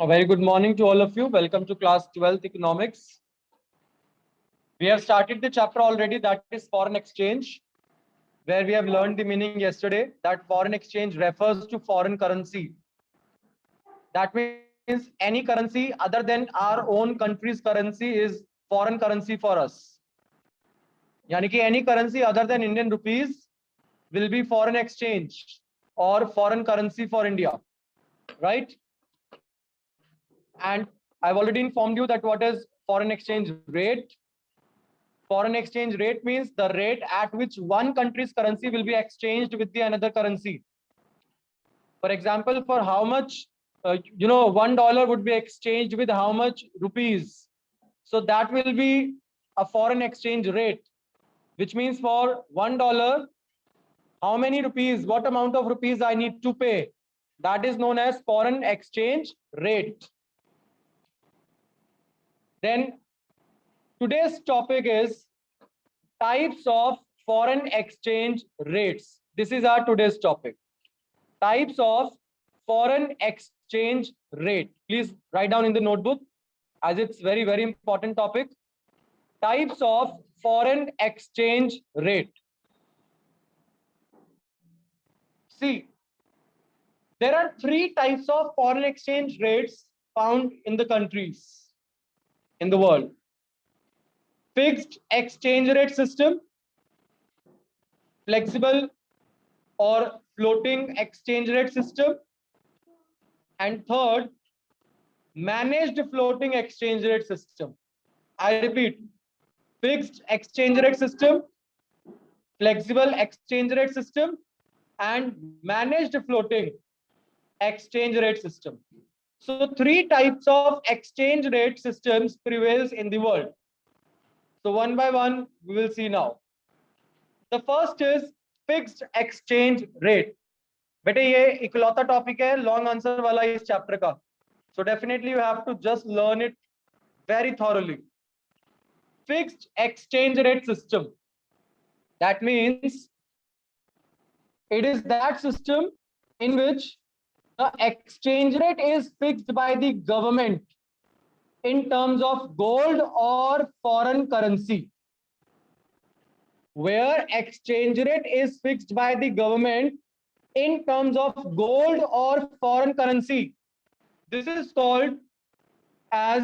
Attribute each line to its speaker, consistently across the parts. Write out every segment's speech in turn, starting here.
Speaker 1: A very good morning to all of you. Welcome to class 12th economics. We have started the chapter already, that is foreign exchange, where we have learned the meaning yesterday that foreign exchange refers to foreign currency. That means any currency other than our own country's currency is foreign currency for us. Yani ki any currency other than Indian rupees will be foreign exchange or foreign currency for India, right? And I've already informed you that what is foreign exchange rate. Foreign exchange rate means the rate at which one country's currency will be exchanged with the another currency. For example, for how much, $1 would be exchanged with how much rupees. So that will be a foreign exchange rate, which means for $1, how many rupees, what amount of rupees I need to pay. That is known as foreign exchange rate. Then today's topic is types of foreign exchange rates. This is our today's topic. Types of foreign exchange rate. Please write down in the notebook as it's very, very important topic. Types of foreign exchange rate. See, there are three types of foreign exchange rates found in the countries in the world. Fixed exchange rate system, flexible or floating exchange rate system, and third, managed floating exchange rate system. I repeat, fixed exchange rate system, flexible exchange rate system, and managed floating exchange rate system. So three types of exchange rate systems prevails in the world. So one by one, we will see now. The first is fixed exchange rate. बेटे ये इकलौता topic है long answer वाला इस chapter का. So definitely you have to just learn it very thoroughly. Fixed exchange rate system. That means it is that system in which the exchange rate is fixed by the government in terms of gold or foreign currency. Where exchange rate is fixed by the government in terms of gold or foreign currency. This is called as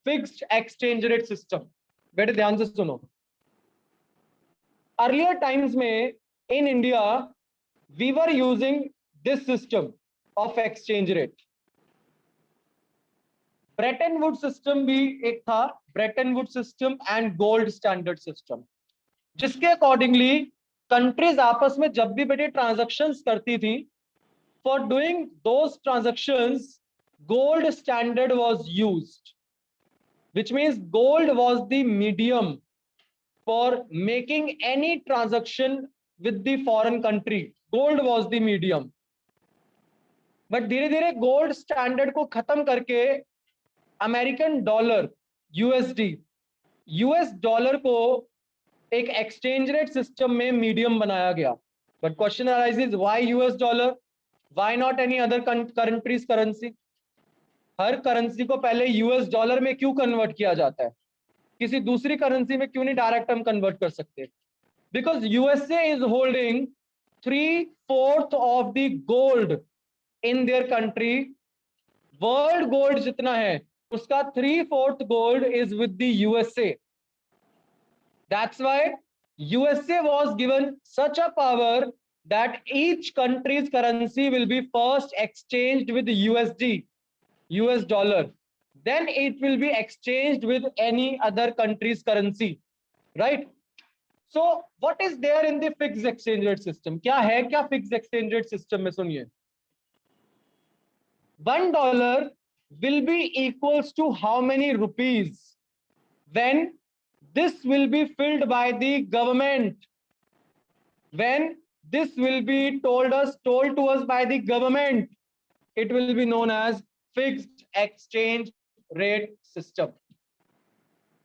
Speaker 1: fixed exchange rate system. बेटे ध्यान से सुनो. Earlier times में in India we were using this system of exchange rate. Bretton Woods system भी एक था, Bretton Woods system and gold standard system, जिसके accordingly countries आपस में जब भी बेटे transactions करती थी, for doing those transactions gold standard was used, which means gold was the medium for making any transaction with the foreign country. Gold was the medium. But धीरे धीरे gold standard को खत्म करके American dollar USD, US dollar को एक exchange rate system में medium बनाया गया. But question arises, why US dollar, why not any other countries currency? Her currency को पहले यूएस डॉलर में क्यों कन्वर्ट किया जाता है? किसी दूसरी करेंसी में क्यों नहीं डायरेक्ट हम कन्वर्ट कर सकते? Because USA is holding 3/4 of the gold in their country. World gold जितना है उसका 3/4 gold is with the USA. That's why USA was given such a power that each country's currency will be first exchanged with USD, US dollar. Then it will be exchanged with any other country's currency, right? So what is there in the fixed exchange rate system? क्या है क्या fixed exchange rate system में? सुनिए, $1 will be equals to how many rupees when this will be filled by the government, when this will be told to us by the government, it will be known as fixed exchange rate system.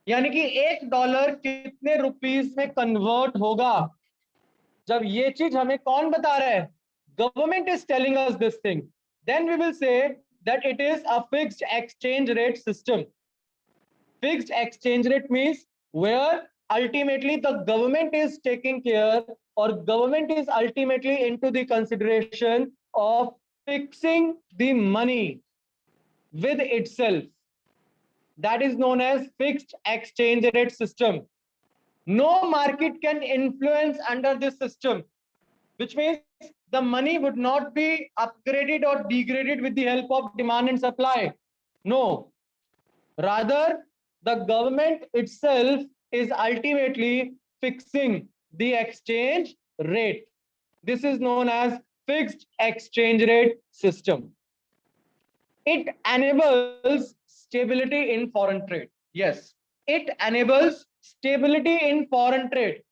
Speaker 1: यानी कि $1 कितने rupees में convert होगा, जब ये चीज हमें कौन बता रहा है? Government is telling us this thing. Then we will say that it is a fixed exchange rate system. Fixed exchange rate means where ultimately the government is taking care, or government is ultimately into the consideration of fixing the money with itself. That is known as fixed exchange rate system. No market can influence under this system, which means the money would not be upgraded or degraded with the help of demand and supply. No, rather the government itself is ultimately fixing the exchange rate. This is known as fixed exchange rate system. It enables stability in foreign trade. Yes, it enables stability in foreign trade.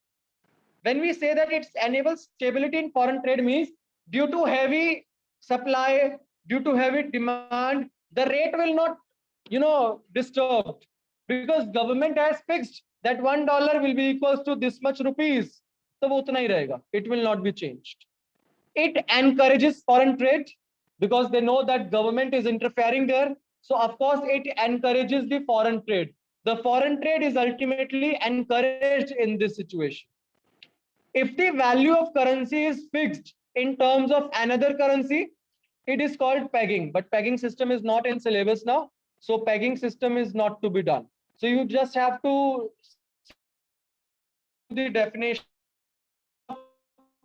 Speaker 1: When we say that it enables stability in foreign trade means due to heavy supply, due to heavy demand, the rate will not, disturbed, because government has fixed that $1 will be equals to this much rupees. So वो उतना ही रहेगा. It will not be changed. It encourages foreign trade because they know that government is interfering there. So of course it encourages the foreign trade. The foreign trade is ultimately encouraged in this situation. If the value of currency is fixed in terms of another currency, it is called pegging. But pegging system is not in syllabus now. So pegging system is not to be done. So you just have to the definition of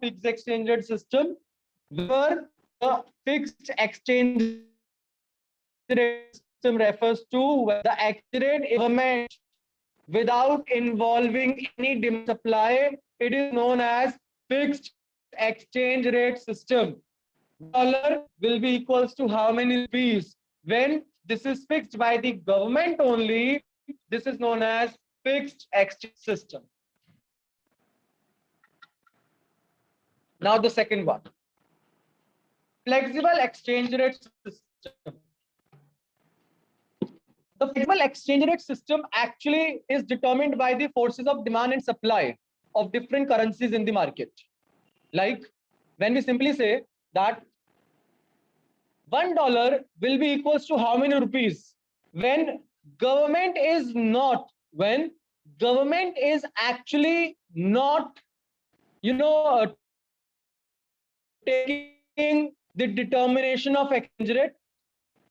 Speaker 1: fixed exchange rate system, where the fixed exchange rate system refers to the exchange rate government without involving any demand supply. It is known as fixed exchange rate system. Dollar will be equals to how many rupees? When this is fixed by the government only, this is known as fixed exchange system. Now the second one, flexible exchange rate system. The flexible exchange rate system actually is determined by the forces of demand and supply of different currencies in the market. Like when we simply say that $1 will be equals to how many rupees? When government is actually not, taking the determination of exchange rate,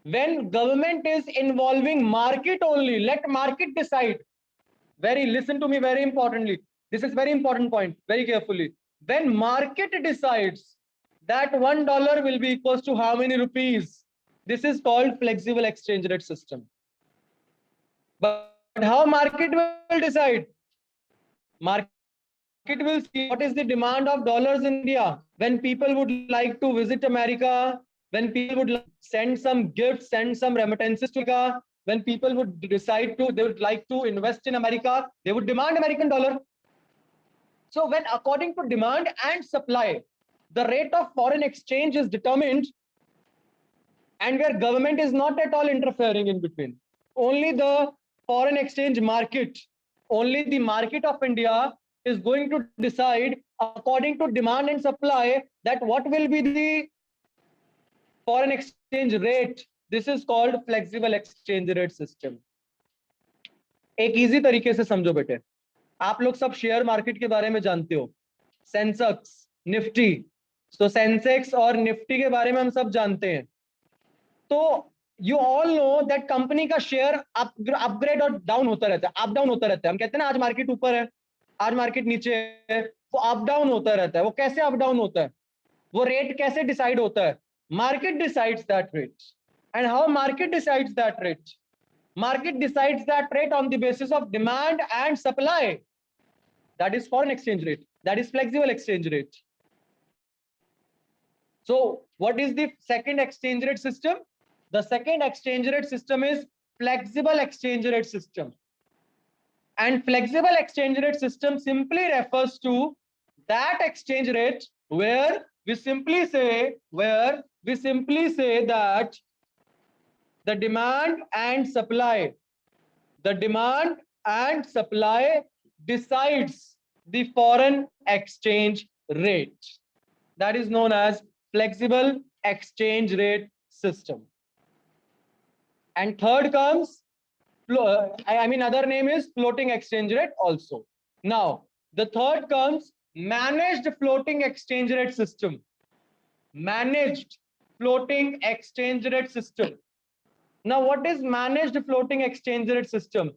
Speaker 1: when government is involving market only, let market decide. Listen to me very importantly. This is very important point, very carefully. When market decides that $1 will be equals to how many rupees, this is called flexible exchange rate system. But how market will decide? Market will see what is the demand of dollars in India. When people would like to visit America, when people would send some gifts, send some remittances to America, when people would decide to, they would like to invest in America, they would demand American dollar. So when according to demand and supply, the rate of foreign exchange is determined, and where government is not at all interfering in between. Only the foreign exchange market, only the market of India is going to decide according to demand and supply that what will be the foreign exchange rate. This is called flexible exchange rate system. एक easy तरीके से समझो बेटे, आप लोग सब share market के बारे में जानते हो, सेंसेक्स, निफ्टी. तो सेंसेक्स और निफ्टी के बारे में हम सब जानते हैं. तो you all know that company का शेयर अपग्रेड और डाउन होता रहता है, अप डाउन होता रहता है. हम कहते हैं ना आज मार्केट ऊपर है, आज मार्केट नीचे है, वो अप डाउन होता रहता है. वो कैसे अप डाउन होता है? वो रेट कैसे डिसाइड होता है? Market decides that rate. And how market decides that rate? Market decides that rate on the basis of demand and supply. That is foreign exchange rate. That is flexible exchange rate. So what is the second exchange rate system? The second exchange rate system is flexible exchange rate system. And flexible exchange rate system simply refers to that exchange rate where we simply say that the demand and supply decides the foreign exchange rate. That is known as flexible exchange rate system. and third comes other name is floating exchange rate also. Now the third comes managed floating exchange rate system. Managed floating exchange rate system. Now what is managed floating exchange rate system?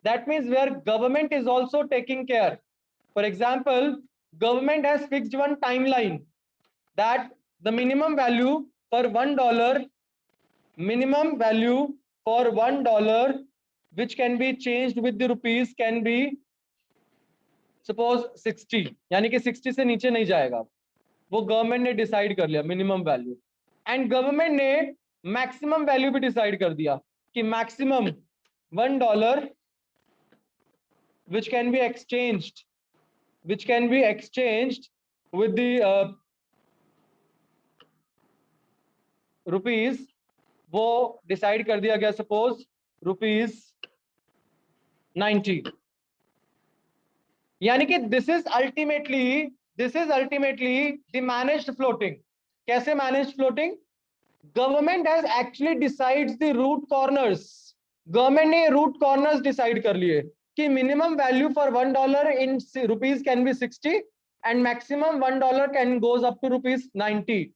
Speaker 1: That means where government is also taking care. For example, government has fixed one timeline that the minimum value for $1, minimum value for $1 which can be changed with the rupees can be suppose 60, यानी कि 60 से नीचे नहीं जाएगा, वो government ने decide कर लिया मिनिमम वैल्यू, एंड गवर्नमेंट ने मैक्सिमम वैल्यू भी डिसाइड कर दिया कि maximum $1 which can be exchanged with the rupees, वो डिसाइड कर दिया गया सपोज ₹90, यानी कि this is ultimately the managed floating. कैसे managed floating? Government has actually decides the root corners. Government ने रूट कॉर्नर्स डिसाइड कर लिए कि minimum value for $1 in rupees can be 60 and maximum $1 can goes up to ₹90.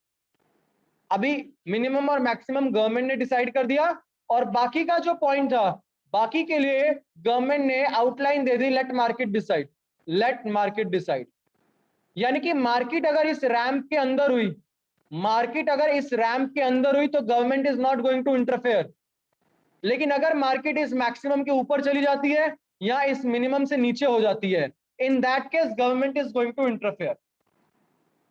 Speaker 1: अभी minimum और maximum government ने decide कर दिया, और बाकी का जो पॉइंट था, बाकी के लिए गवर्नमेंट ने आउटलाइन दे दी, लेट मार्केट डिसाइड. यानी कि मार्केट अगर इस रैंप के अंदर हुई, तो government is not going to interfere. लेकिन अगर मार्केट इस मैक्सिमम के ऊपर चली जाती है या इस मिनिमम से नीचे हो जाती है, in that case government is going to interfere.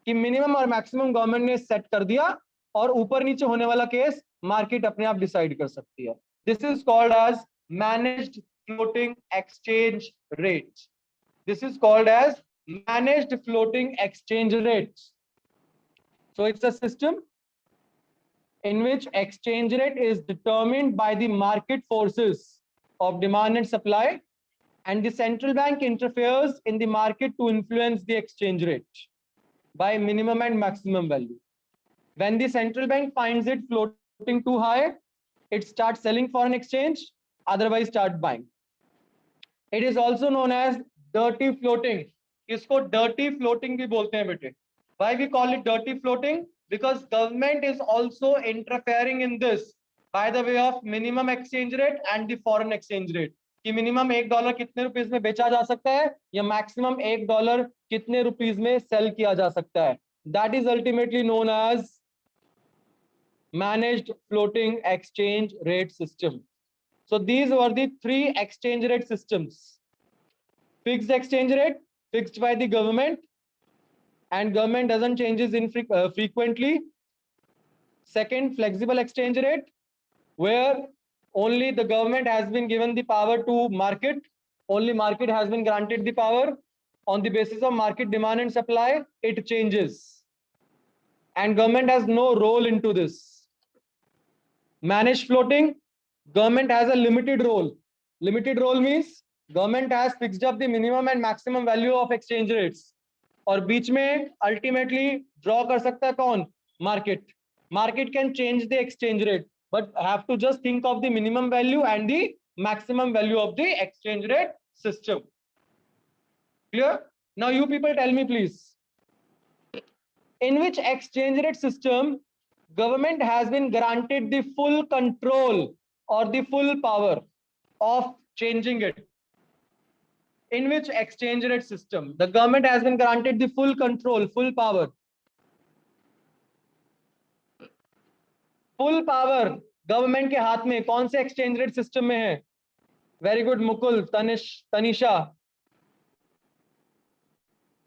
Speaker 1: कि मिनिमम और मैक्सिमम गवर्नमेंट ने सेट कर दिया, और ऊपर नीचे होने वाला केस मार्केट अपने आप डिसाइड कर सकती है. This is called as managed floating exchange rate. So it's a system in which exchange rate is determined by the market forces of demand and supply, and the central bank interferes in the market to influence the exchange rate by minimum and maximum value. When the central bank finds it floating too high, it starts selling foreign exchange, otherwise start buying. It is also known as dirty floating. इसको dirty floating भी बोलते हैं बेटे. Why we call it dirty floating? Because government is also interfering in this by the way of minimum exchange rate and the foreign exchange rate. कि minimum $1 कितने rupees में बेचा जा सकता है, या मैक्सिमम $1 कितने रुपीस में सेल किया जा सकता है. That is ultimately known as managed floating exchange rate system. So these were the three exchange rate systems. Fixed exchange rate, fixed by the government, and government doesn't changes in frequently. Second, flexible exchange rate, where only the government has been given the power to market, only market has been granted the power. On the basis of market demand and supply, it changes, and government has no role into this. Managed floating, government has a limited role. Limited role means government has fixed up the minimum and maximum value of exchange rates, और बीच में ultimately draw कर सकता है कौन? Market. Market can change the exchange rate, but have to just think of the minimum value and the maximum value of the exchange rate system. Clear? Now you people tell me please, in which exchange rate system government has been granted the full control or the full power of changing it? In which exchange rate system the government has been granted the full control, full power? Full power government के हाथ में कौन से exchange rate system में है? Very good Mukul, Tanisha,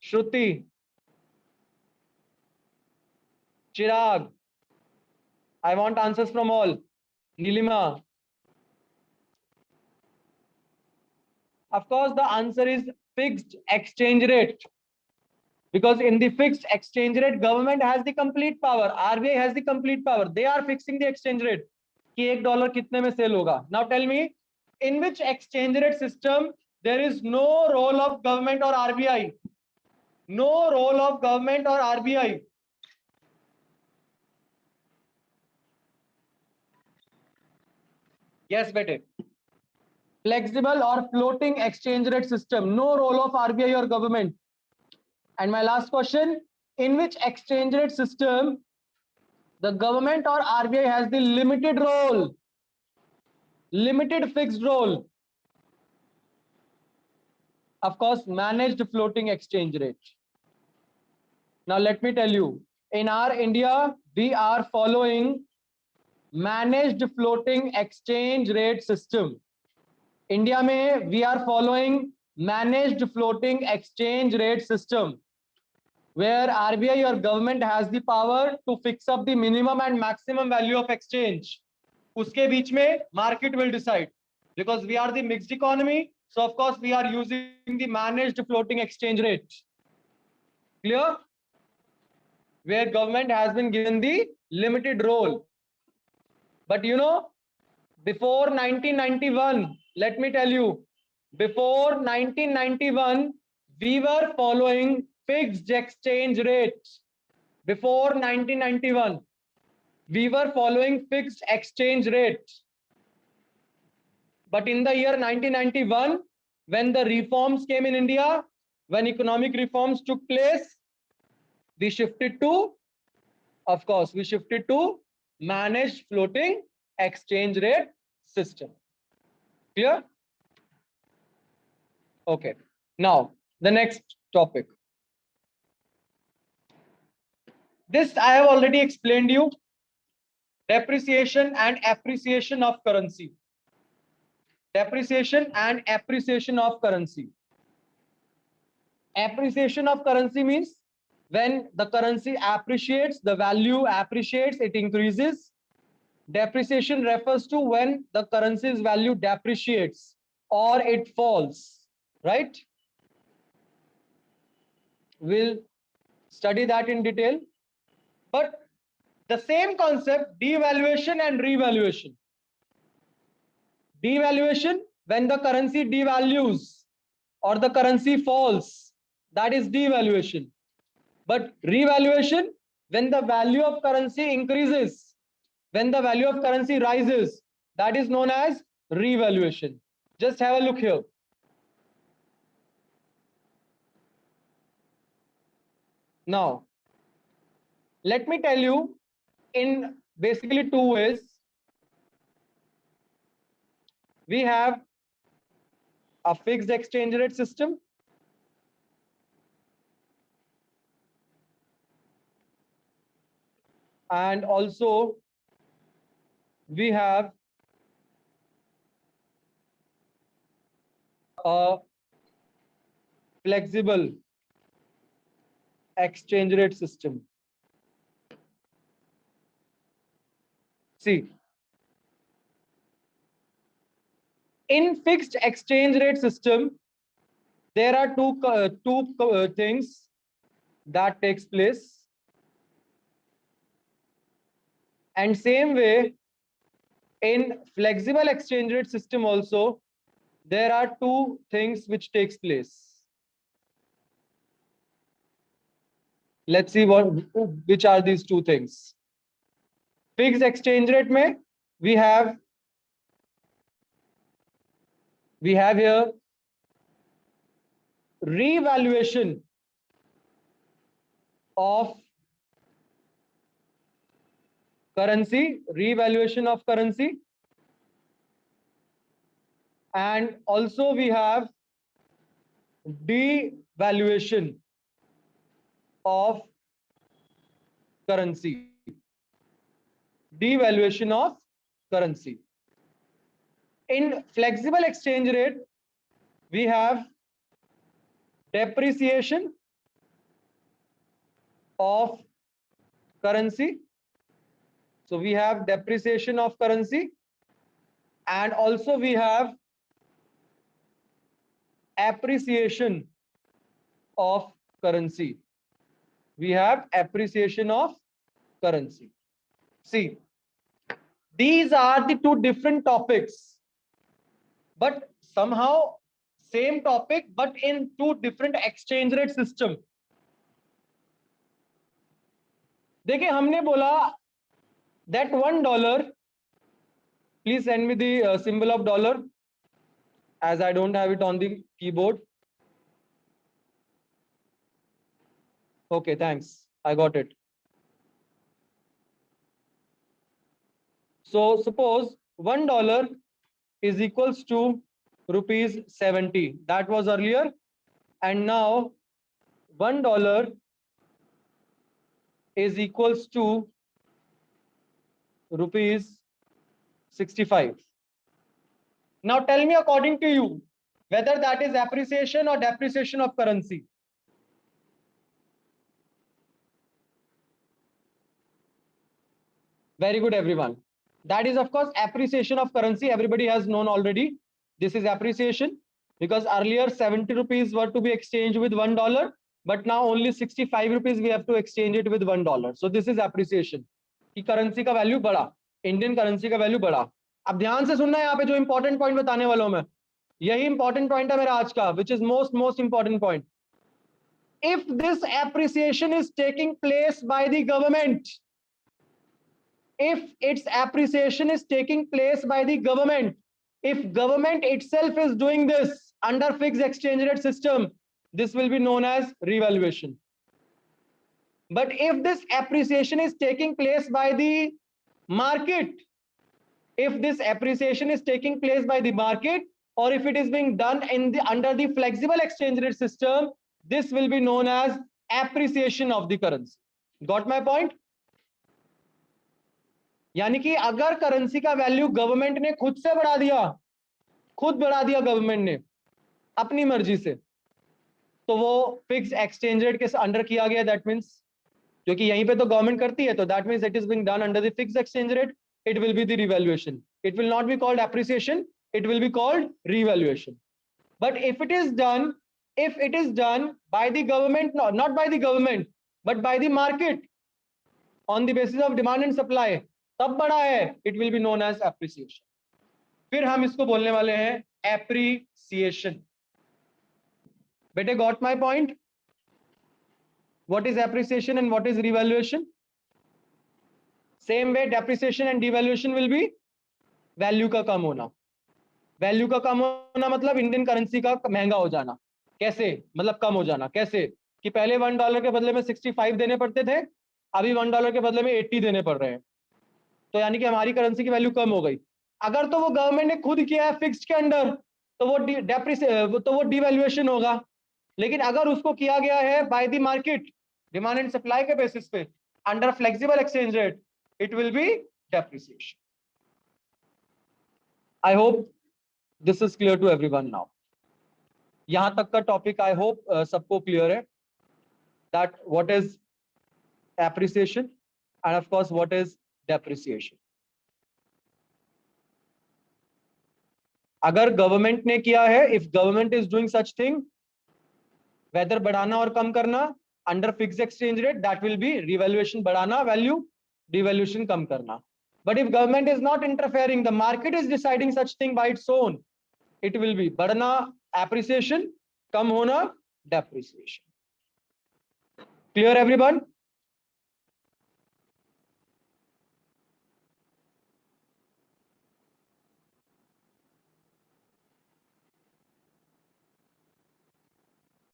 Speaker 1: Shruti, Chirag. I want answers from all. Nilima. Of course, the answer is fixed exchange rate. Because in the fixed exchange rate, government has the complete power. RBI has the complete power. They are fixing the exchange rate. कि $1 कितने में cell होगा. Now tell me, in which exchange rate system there is no role of government or RBI? No role of government or RBI. Yes, bete. Flexible or floating exchange rate system, no role of RBI or government. And my last question, in which exchange rate system the government or RBI has the limited role, limited fixed role? Of course, managed floating exchange rate. Now let me tell you, in our India, we are following managed floating exchange rate system. India में we are following managed floating exchange rate system, where RBI or government has the power to fix up the minimum and maximum value of exchange. उसके बीच में market will decide, because we are the mixed economy, so of course we are using the managed floating exchange rate. Clear? Where government has been given the limited role. But you know, before 1991, let me tell you, before 1991, we were following fixed exchange rate. Before 1991, we were following fixed exchange rate. But in the year 1991, when the reforms came in India, when economic reforms took place, we shifted to, of course, we shifted to managed floating exchange rate system. Clear? Okay. Now, the next topic. This I have already explained you. Depreciation and appreciation of currency. Depreciation and appreciation of currency. Appreciation of currency means when the currency appreciates, the value appreciates, it increases. Depreciation refers to when the currency's value depreciates or it falls, right? We'll study that in detail. But the same concept, devaluation and revaluation. Devaluation, when the currency devalues or the currency falls, that is devaluation. But revaluation, when the value of currency increases, when the value of currency rises, that is known as revaluation. Just have a look here. Now, let me tell you in basically two ways. We have a fixed exchange rate system and also we have a flexible exchange rate system. See, in fixed exchange rate system, there are two things that takes place. And same way, in flexible exchange rate system also, there are two things which takes place. Let's see which are these two things. Fixed exchange rate mein we have here revaluation of currency, and also we have devaluation of currency. Devaluation of currency. In flexible exchange rate, we have depreciation of currency. So we have depreciation of currency, and also we have appreciation of currency. We have appreciation of currency. See, these are the two different topics, but somehow same topic, but in two different exchange rate system. देखिए, हमने बोला that $1 Please send me the symbol of dollar, as I don't have it on the keyboard. Okay, thanks. I got it. So suppose $1 is equals to rupees 70. That was earlier, and now $1 is equals to rupees 65. Now tell me, according to you, whether that is appreciation or depreciation of currency. Very good, everyone. That is, of course, appreciation of currency. Everybody has known already. This is appreciation, because earlier 70 rupees were to be exchanged with $1, but now only 65 rupees we have to exchange it with $1. So this is appreciation. कि currency का value बढ़ा, Indian currency का value बढ़ा. अब ध्यान से सुनना है, यहाँ पे जो important point बताने वाला हूं मैं, यही important point है मेरा आज का, which is most important point. If this appreciation is taking place by the government, if its appreciation is taking place by the government, if government itself is doing this under fixed exchange rate system, this will be known as revaluation. But if this appreciation is taking place by the market, if this appreciation is taking place by the market, or if it is being done in the under the flexible exchange rate system, this will be known as appreciation of the currency. Got my point? यानी कि अगर currency का value government ने खुद से बढ़ा दिया government ने अपनी मर्जी से, तो वो फिक्स एक्सचेंज रेट के अंडर किया गया. दैट मींस क्योंकि यहीं पे तो गवर्नमेंट करती है, तो that means it is being done under the fix exchange rate. It will be the revaluation. It will not be called appreciation, it will be called revaluation. But if it is done by the government, not by the government but by the market on the basis of demand and supply, तब बढ़ा है, it will be known as appreciation. फिर हम इसको बोलने वाले हैं appreciation. बेटे, got my point? What is appreciation and what is revaluation? Same way depreciation and devaluation will be value का कम होना. वैल्यू का कम होना मतलब इंडियन करेंसी का महंगा हो जाना. कैसे? मतलब कम हो जाना. कैसे? कि पहले $1 के बदले में 65 देने पड़ते थे, अभी $1 के बदले में 80 देने पड़ रहे हैं. तो यानी कि हमारी करेंसी की वैल्यू कम हो गई. अगर तो वो गवर्नमेंट ने खुद किया है फिक्स्ड के अंडर, तो वो डिवैल्यूएशन होगा. लेकिन अगर उसको किया गया है by the market, demand and supply के बेसिस पे, under flexible exchange rate, it will be depreciation. I hope this is clear to everyone now. यहां तक का टॉपिक आई होप सबको क्लियर है, that what is appreciation and of course what is depreciation. अगर government ने किया है, if government is doing such thing, whether बढ़ाना और कम करना under fixed exchange rate, that will be revaluation. बढ़ाना वैल्यू, डिवैल्यूएशन कम करना. But if government is not interfering, the market is deciding such thing by its own, it will be बढ़ना appreciation, कम होना डेप्रिसिएशन. Clear everyone?